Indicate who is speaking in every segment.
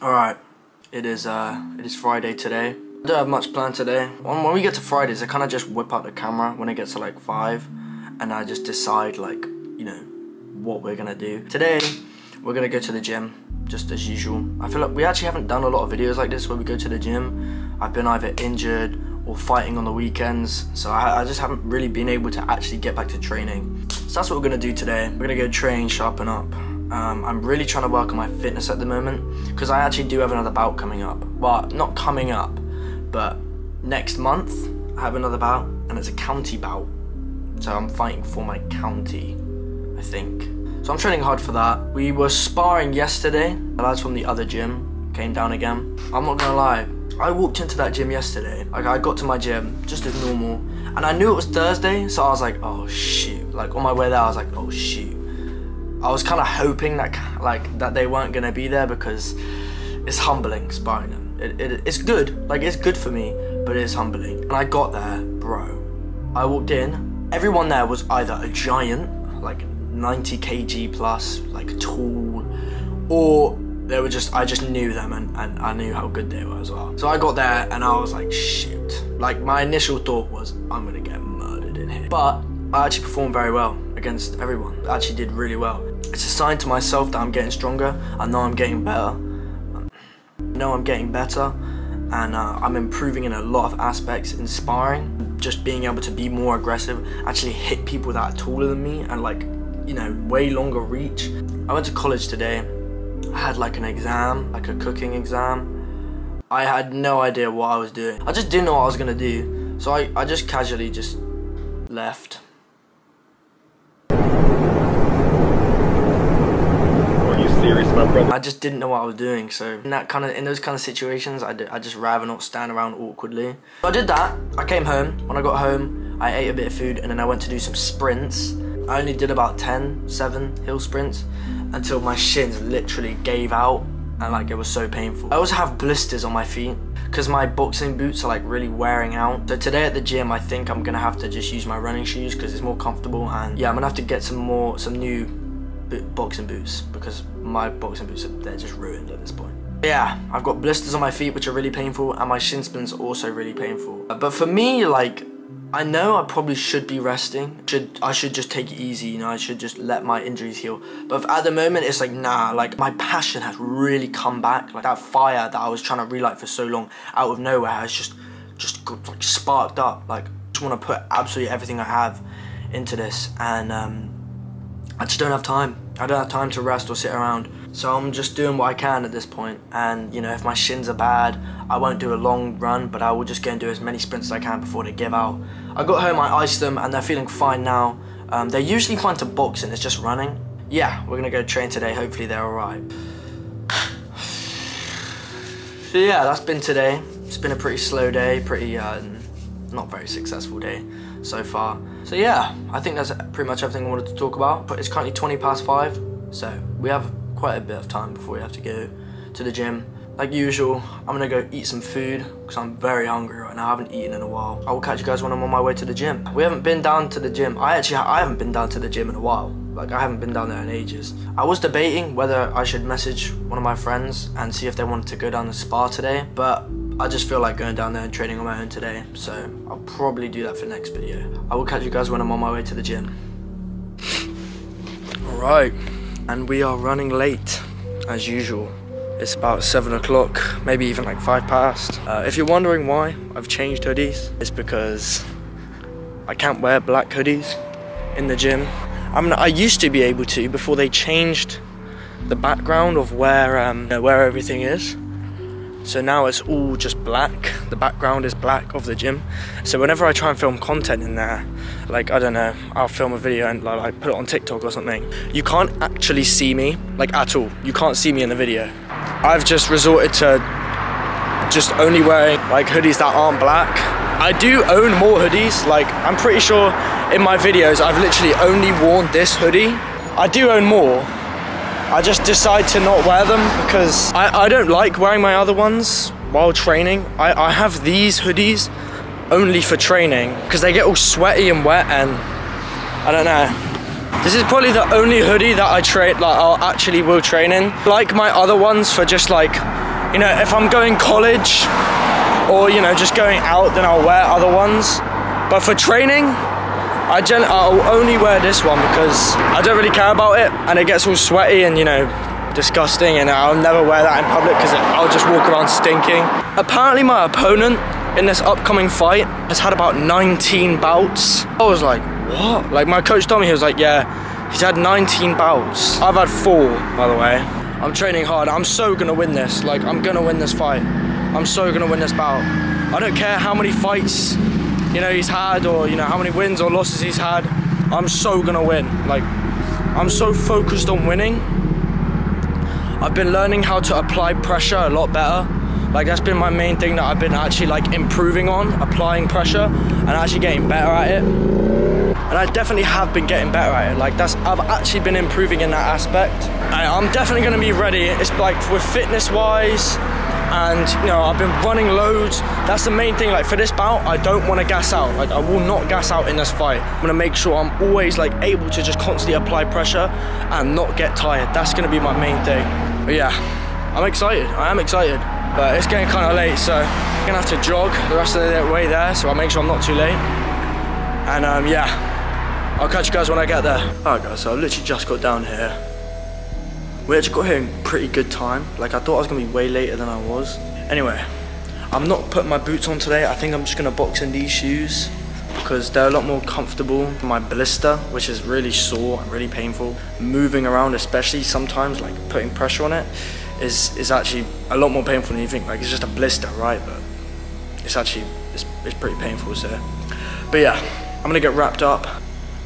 Speaker 1: Alright, it is Friday today. I don't have much planned today. When we get to Fridays, I kind of just whip out the camera when it gets to like 5, and I just decide like, you know, what we're gonna do. Today, we're gonna go to the gym, just as usual. I feel like we actually haven't done a lot of videos like this where we go to the gym. I've been either injured or fighting on the weekends, so I just haven't really been able to actually get back to training. So that's what we're gonna do today. We're gonna go train, sharpen up. I'm really trying to work on my fitness at the moment because I actually do have another bout coming up. Well, not coming up, but next month I have another bout, and it's a county bout. So I'm fighting for my county, I think. So I'm training hard for that. We were sparring yesterday. The lads from the other gym came down again. I'm not gonna lie, I walked into that gym yesterday. Like, I got to my gym just as normal, and I knew it was Thursday, so I was like, oh shoot. Like on my way there, I was like, oh shoot. I was kind of hoping that they weren't gonna be there because it's humbling sparring them. It's good, like it's good for me, but it is humbling. And I got there, bro. I walked in, everyone there was either a giant, like 90 kg plus, like tall, or they were just, I just knew them and I knew how good they were as well. So I got there and I was like, shit. Like my initial thought was, I'm gonna get murdered in here. But I actually performed very well against everyone. I actually did really well. It's a sign to myself that I'm getting stronger. I know I'm getting better. And I'm improving in a lot of aspects in sparring. Just being able to be more aggressive, actually hit people that are taller than me and like, you know, way longer reach. I went to college today. I had like an exam, like a cooking exam. I had no idea what I was doing. I just didn't know what I was gonna do. So I just casually just left. I just didn't know what I was doing, so in those kind of situations, I just rather not stand around awkwardly. So I did that. I came home. When I got home, I ate a bit of food, and then I went to do some sprints. I only did about 7 hill sprints until my shins literally gave out, and like it was so painful. I also have blisters on my feet because my boxing boots are like really wearing out. So today at the gym, I think I'm gonna have to just use my running shoes because it's more comfortable, and yeah, I'm gonna have to get some new boxing boots because my boxing boots, they're just ruined at this point. Yeah, I've got blisters on my feet which are really painful, and my shin splints are also really painful. But for me, like, I know I probably should be resting. I should just take it easy, you know, I should just let my injuries heal. But at the moment, it's like, nah, like my passion has really come back. Like that fire that I was trying to relight for so long out of nowhere has just like sparked up. Like, I just want to put absolutely everything I have into this, and I just don't have time. I don't have time to rest or sit around. So I'm just doing what I can at this point. And you know, if my shins are bad, I won't do a long run, but I will just go and do as many sprints as I can before they give out. I got home, I iced them, and they're feeling fine now. They're usually fine to box and it's just running. Yeah, we're gonna go train today. Hopefully they're all right. So yeah, that's been today. It's been a pretty slow day, pretty not very successful day so far. So yeah, I think that's pretty much everything I wanted to talk about. But it's currently 5:20, so we have quite a bit of time before we have to go to the gym. Like usual, I'm gonna go eat some food because I'm very hungry right now. I haven't eaten in a while. I will catch you guys when I'm on my way to the gym. We haven't been down to the gym. I haven't been down to the gym in a while. Like, I haven't been down there in ages. I was debating whether I should message one of my friends and see if they wanted to go down to Spa today, but I just feel like going down there and training on my own today, so I'll probably do that for the next video. I will catch you guys when I'm on my way to the gym. Alright, and we are running late, as usual. It's about 7 o'clock, maybe even like 5 past. If you're wondering why I've changed hoodies, it's because I can't wear black hoodies in the gym. I used to be able to before they changed the background of where everything is. So now it's all just black. The background is black of the gym. So whenever I try and film content in there, like, I don't know, I'll film a video and like put it on TikTok or something, you can't actually see me, like at all. You can't see me in the video. I've just resorted to just only wearing like hoodies that aren't black. I do own more hoodies. Like, I'm pretty sure in my videos I've literally only worn this hoodie. I do own more. I just decide to not wear them because I don't like wearing my other ones while training. I have these hoodies only for training because they get all sweaty and wet, and I don't know. This is probably the only hoodie that I actually will train in. Like my other ones for just like You know, if I'm going college or, you know, just going out, then I'll wear other ones. But for training, I'll only wear this one because I don't really care about it, and it gets all sweaty and, you know, disgusting, and I'll never wear that in public because I'll just walk around stinking. Apparently my opponent in this upcoming fight has had about 19 bouts. I was like, what? Like, my coach told me, he was like, yeah, he's had 19 bouts. I've had 4, by the way. I'm training hard. I'm so gonna win this. Like, I'm gonna win this fight. I'm so gonna win this bout. I don't care how many fights, you know, he's had, or, you know, how many wins or losses he's had. I'm so gonna win. Like, I'm so focused on winning. I've been learning how to apply pressure a lot better. Like, that's been my main thing that I've been actually like improving on, applying pressure and actually getting better at it. And I definitely have been getting better at it. Like, I've actually been improving in that aspect. I'm definitely gonna be ready. It's like with fitness wise, and, you know, I've been running loads. That's the main thing. Like, for this bout, I don't want to gas out. Like, I will not gas out in this fight. I'm gonna make sure I'm always like able to just constantly apply pressure and not get tired. That's gonna be my main thing. But yeah, I'm excited. I am excited. But it's getting kind of late, so I'm gonna have to jog the rest of the way there, so I'll make sure I'm not too late. And yeah, I'll catch you guys when I get there. Alright guys, so I literally just got down here. We actually got here in pretty good time. Like, I thought I was gonna be way later than I was. Anyway, I'm not putting my boots on today. I think I'm just gonna box in these shoes because they're a lot more comfortable. My blister, which is really sore and really painful, moving around, especially sometimes, like putting pressure on it, is actually a lot more painful than you think. Like, it's just a blister, right? But it's actually, it's pretty painful, so. But yeah, I'm gonna get wrapped up.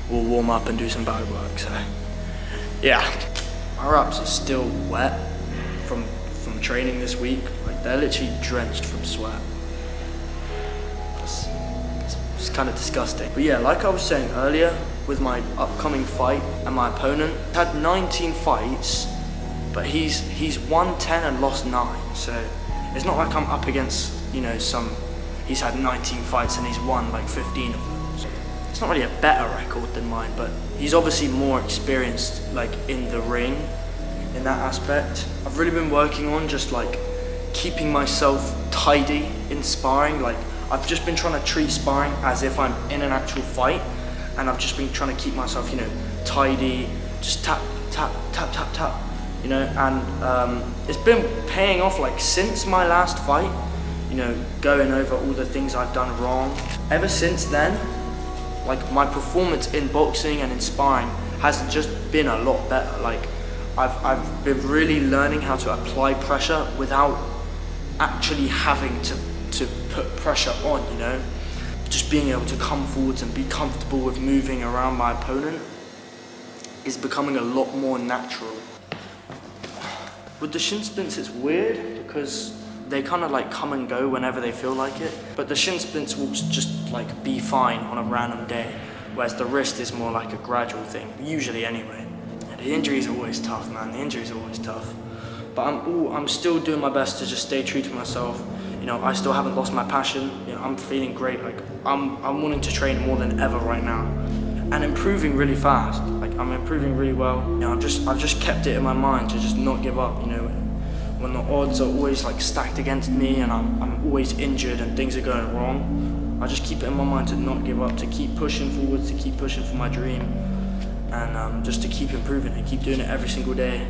Speaker 1: We'll warm up and do some bag work, so. Yeah, my wraps are still wet from training this week. Like, they're literally drenched from sweat. It's kind of disgusting. But yeah, like I was saying earlier, with my upcoming fight and my opponent, had 19 fights, but he's won 10 and lost 9. So it's not like I'm up against, you know, he's had 19 fights and he's won like 15 of them. So it's not really a better record than mine, but he's obviously more experienced, like, in the ring, in that aspect. I've really been working on just like keeping myself tidy in sparring. Like, I've just been trying to treat sparring as if I'm in an actual fight, and I've just been trying to keep myself, you know, tidy, just tap, tap, tap, tap, tap, you know, and it's been paying off. Like, since my last fight, you know, going over all the things I've done wrong. Ever since then, like, my performance in boxing and in sparring has just been a lot better. Like, I've been really learning how to apply pressure without actually having to put pressure on, you know. Just being able to come forwards and be comfortable with moving around my opponent is becoming a lot more natural. With the shin splints, it's weird because they kind of like come and go whenever they feel like it. But the shin splints will just like be fine on a random day, whereas the wrist is more like a gradual thing, usually anyway. And the injuries are always tough, man. The injuries are always tough. But I'm still doing my best to just stay true to myself. You know, I still haven't lost my passion. You know, I'm feeling great. Like, I'm wanting to train more than ever right now, and improving really fast. Like, I'm improving really well. You know, I've just kept it in my mind to just not give up. You know, when the odds are always like stacked against me and I'm always injured and things are going wrong, I just keep it in my mind to not give up, to keep pushing forwards, to keep pushing for my dream, and just to keep improving and keep doing it every single day.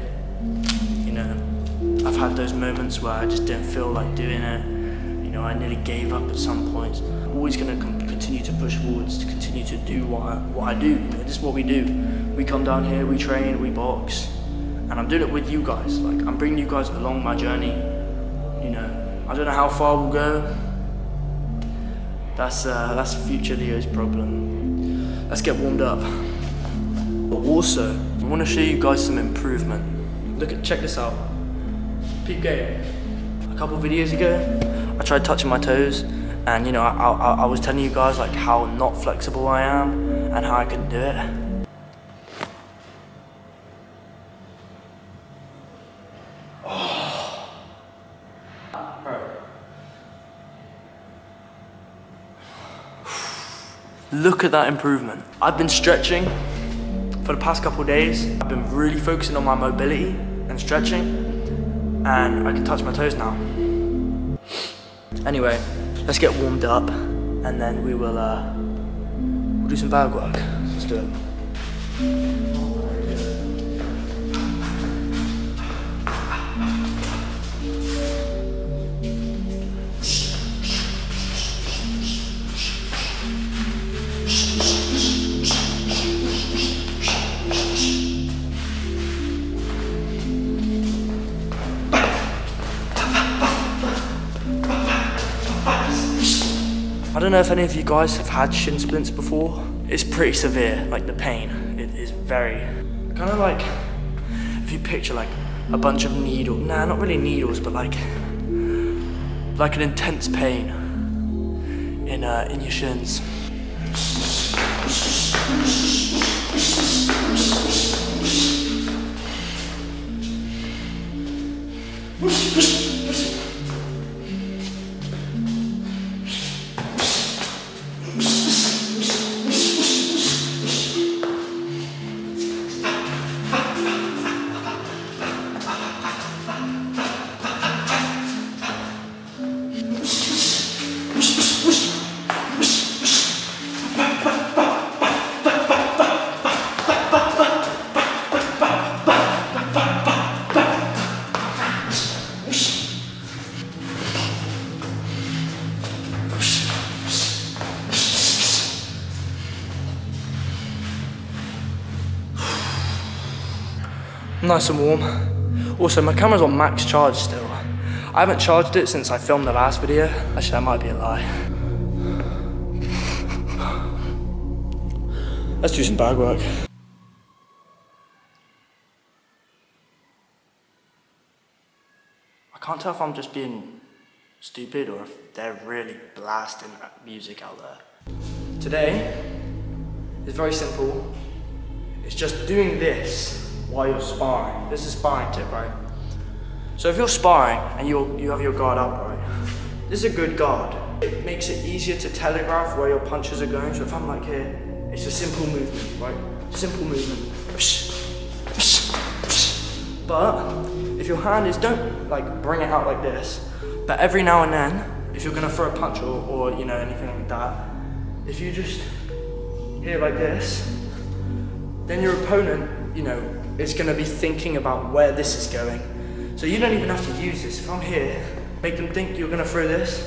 Speaker 1: You know, I've had those moments where I just didn't feel like doing it. You know, I nearly gave up at some points. I'm always going to continue to push forwards, to continue to do what I do. You know, this is what we do. We come down here, we train, we box, and I'm doing it with you guys. Like, I'm bringing you guys along my journey. You know, I don't know how far we'll go. That's future Leo's problem. Let's get warmed up. But also, I want to show you guys some improvement. Check this out. Peep game. A couple videos ago, I tried touching my toes, and, you know, I was telling you guys like how not flexible I am and how I couldn't do it. Look at that improvement. I've been stretching for the past couple of days. I've been really focusing on my mobility and stretching, and I can touch my toes now. Anyway, let's get warmed up, and then we'll do some bag work. Let's do it. I don't know if any of you guys have had shin splints before. It's pretty severe, like the pain. It is very, kind of like, if you picture like a bunch of needles, nah, not really needles, but like an intense pain in your shins. Nice and warm. Also, my camera's on max charge still. I haven't charged it since I filmed the last video. Actually, that might be a lie. Let's do some bag work. I can't tell if I'm just being stupid or if they're really blasting music out there. Today is very simple. It's just doing this while you're sparring. This is a sparring tip, right? So if you're sparring and you have your guard up, right? This is a good guard. It makes it easier to telegraph where your punches are going. So if I'm like here, it's a simple movement, right? Simple movement. But if your hand is, don't like bring it out like this, but every now and then, if you're gonna throw a punch or you know, anything like that, if you just here like this, then your opponent, you know, is gonna be thinking about where this is going. So you don't even have to use this. If I'm here, make them think you're gonna throw this,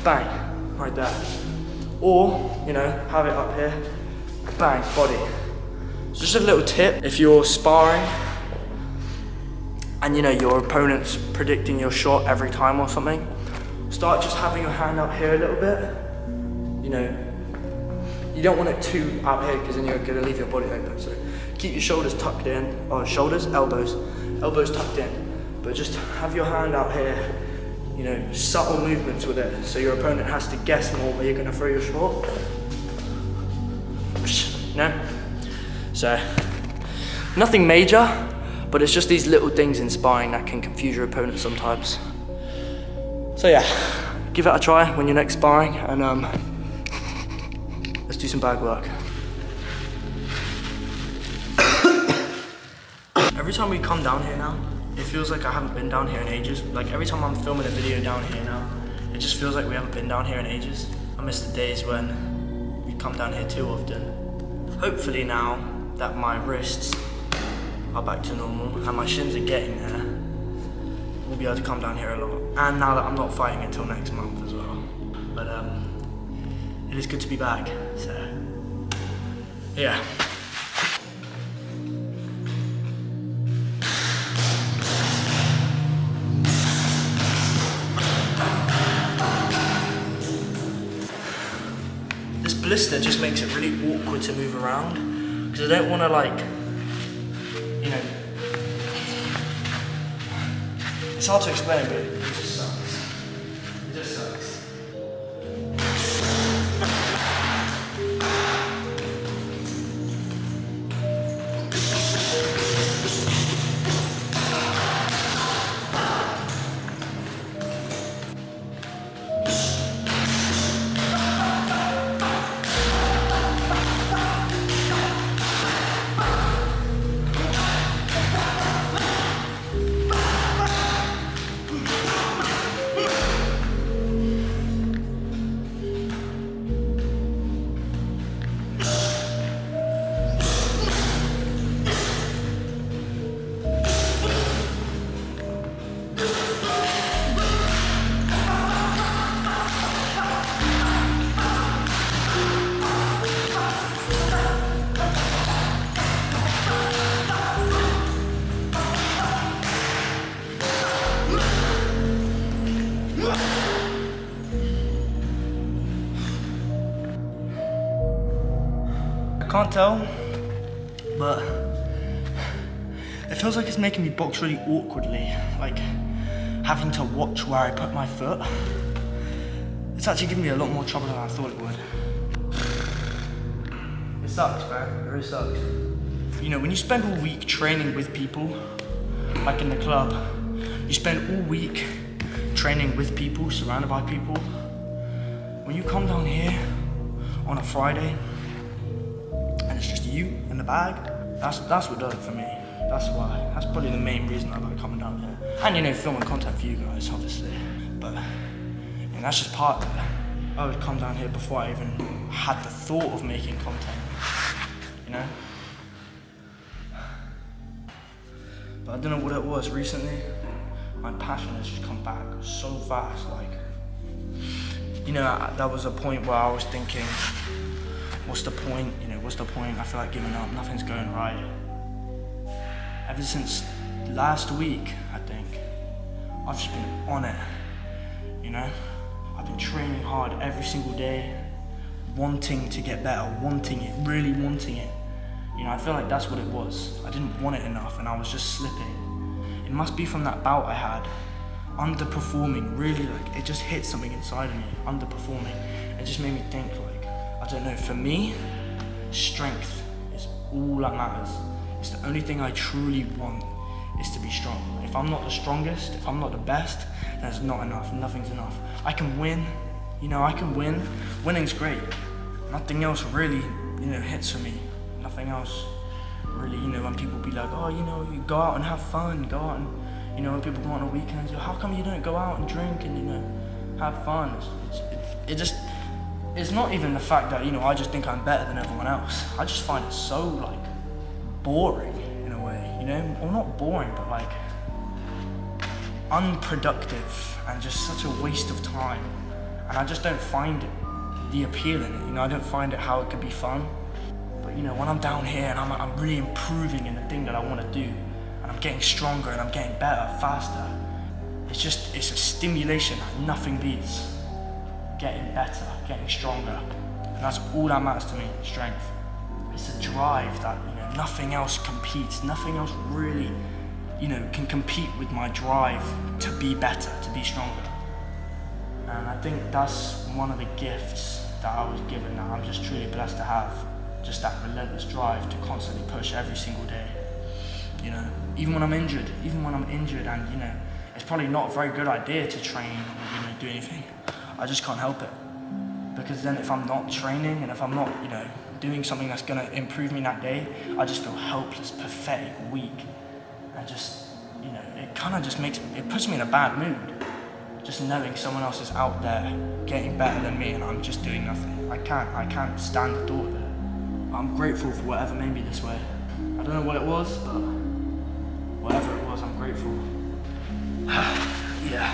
Speaker 1: bang, right there. Or, you know, have it up here, bang, body. So just a little tip, if you're sparring and you know your opponent's predicting your shot every time or something, start just having your hand up here a little bit. You know, you don't want it too out here because then you're gonna leave your body open. So keep your shoulders tucked in, or shoulders, elbows tucked in. But just have your hand out here, you know, subtle movements with it. So your opponent has to guess more where you're gonna throw your shot. You know? So, nothing major, but it's just these little things in sparring that can confuse your opponent sometimes. So yeah, give it a try when you're next sparring, and let's do some bag work. Every time we come down here now, it feels like I haven't been down here in ages. Like every time I'm filming a video down here now, it just feels like we haven't been down here in ages. I miss the days when we come down here too often. Hopefully now that my wrists are back to normal and my shins are getting there, we'll be able to come down here a lot. And now that I'm not fighting until next month as well. But it is good to be back, so yeah. This blister just makes it really awkward to move around because I don't want to, like, you know, it's hard to explain, but it just sucks. It just sucks. can't tell, but it feels like it's making me box really awkwardly, like having to watch where I put my foot. It's actually giving me a lot more trouble than I thought it would. It sucks, man. It really sucks. You know, when you spend all week training with people, like in the club, you spend all week training with people, surrounded by people. When you come down here on a Friday, and it's just you and the bag, that's what does it for me. That's why. That's probably the main reason I like coming down here. And you know, filming content for you guys, obviously. But and that's just part of it. I would come down here before I even had the thought of making content. You know? But I don't know what it was recently. My passion has just come back so fast. Like, you know, that was a point where I was thinking, what's the point? You know, what's the point? I feel like giving up. Nothing's going right. Ever since last week, I think, I've just been on it, you know? I've been training hard every single day, wanting to get better, wanting it, really wanting it. You know, I feel like that's what it was. I didn't want it enough and I was just slipping. It must be from that bout I had, underperforming, really, like, it just hit something inside of me, underperforming. It just made me think, like, I don't know, for me, strength is all that matters. It's the only thing I truly want is to be strong. If I'm not the strongest, if I'm not the best, then it's not enough, nothing's enough. I can win, you know, I can win. Winning's great. Nothing else really, you know, hits for me. Nothing else really, you know, when people be like, oh, you know, you go out and have fun, go out and, you know, when people go on the weekends, how come you don't go out and drink and, you know, have fun? It's not even the fact that, you know, I just think I'm better than everyone else. I just find it so, like, boring in a way, you know? Or not boring, but like unproductive and just such a waste of time. And I just don't find the appeal in it, you know? I don't find it how it could be fun. But you know, when I'm down here and I'm really improving in the thing that I want to do, and I'm getting stronger and I'm getting better, faster, it's a stimulation that nothing beats. Getting better, getting stronger. And that's all that matters to me, strength. It's a drive that, you know, nothing else competes, nothing else really, you know, can compete with my drive to be better, to be stronger. And I think that's one of the gifts that I was given, that I'm just truly blessed to have. Just that relentless drive to constantly push every single day. You know, even when I'm injured, and, you know, it's probably not a very good idea to train or, you know, do anything. I just can't help it. Because then if I'm not training and if I'm not, you know, doing something that's gonna improve me that day, I just feel helpless, pathetic, weak. And just, you know, it kind of just puts me in a bad mood. Just knowing someone else is out there getting better than me and I'm just doing nothing. I can't stand the thought of it. I'm grateful for whatever made me this way. I don't know what it was, but whatever it was, I'm grateful. Yeah.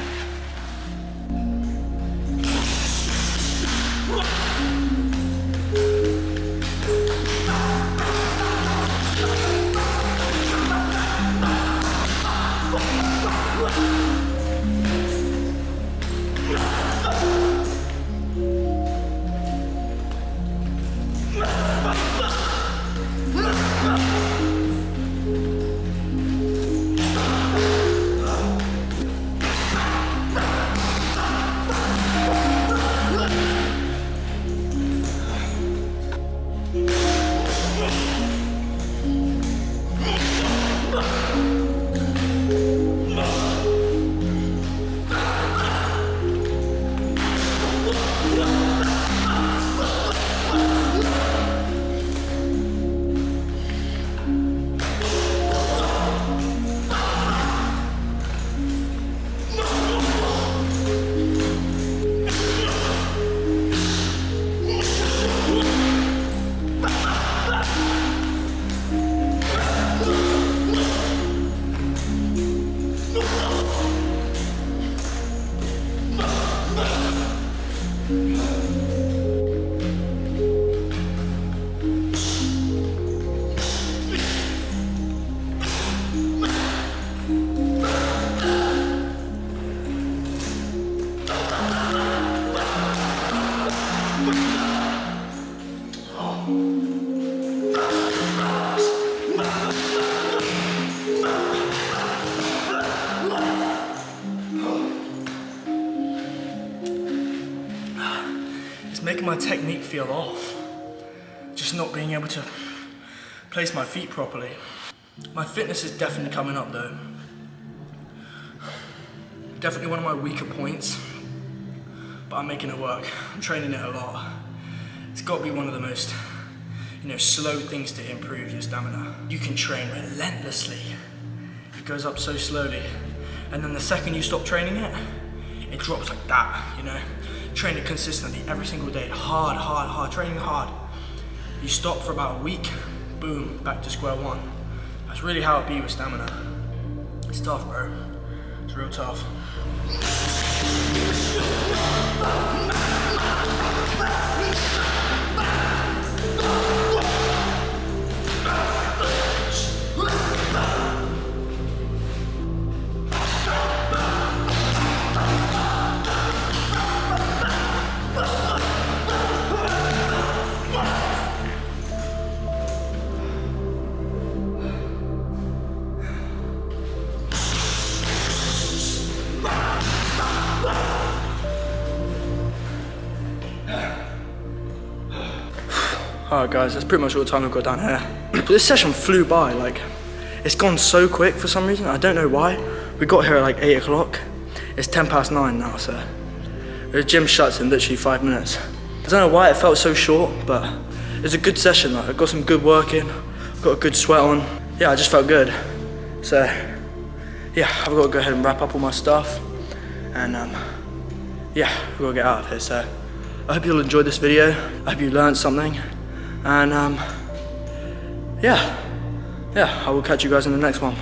Speaker 1: making my technique feel off. Just not being able to place my feet properly. My fitness is definitely coming up though. Definitely one of my weaker points, but I'm making it work. I'm training it a lot. It's got to be one of the most, slow things to improve your stamina. You can train relentlessly. It goes up so slowly. And then the second you stop training it, it drops like that, Train it consistently every single day. Hard, training hard. You stop for about a week, boom, back to square one. That's really how it be with stamina. It's tough, bro. It's real tough. Alright guys, that's pretty much all the time I've got down here. But this session flew by, it's gone so quick for some reason, I don't know why. We got here at like 8 o'clock, it's 9:10 now, so the gym shuts in literally 5 minutes. I don't know why it felt so short, but it was a good session. I got some good work in, got a good sweat on. Yeah, I just felt good. So yeah, I've got to go ahead and wrap up all my stuff, and yeah, we've got to get out of here. So I hope you'll enjoy this video, I hope you learned something. And yeah, I will catch you guys in the next one.